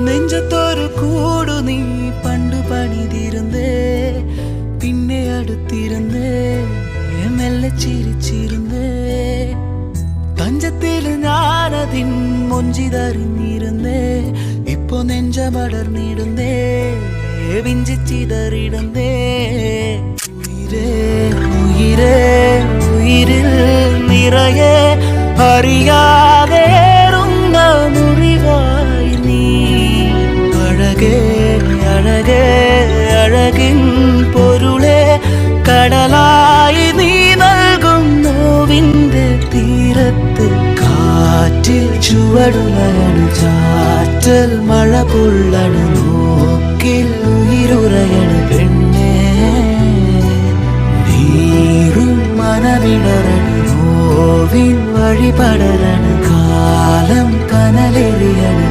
നെഞ്ചത്തൊരു കൂടു നീ പണ്ടു പണിതിരുന്നേ, പിന്നെ അടുത്തിരുന്നേ, മെല്ലെ ചിരിച്ചിരുന്നേ. തഞ്ചത്തിൽ ഞാനതിൻ മൊഞ്ചിതറിഞ്ഞിരുന്നേ, ഇപ്പൊ നെഞ്ചമടർന്നിടുന്നേ, വിഞ്ചിച്ചിതറിടുന്നേ. ഉയിരേ ഉയിരേ ഉയിരിൽ നിറയെ അറിയാതേറുന്ന മുറിവായി നീ. അഴകേ അഴകേ അഴകിൻ പൊരുളെ കടലായി നീ നൽകും നോവിന്റെ തീരത്ത്. കാറ്റിൽ ചുവടുലയണ്, ചാറ്റൽ മഴ പൊള്ളണ്, നോക്കിൽ ഉയിരുറയണ് പെണ്ണേ. നീറും മനവിടരണി, നോവിൻ വഴിപടരണ കാലം കനലെറിയണ്.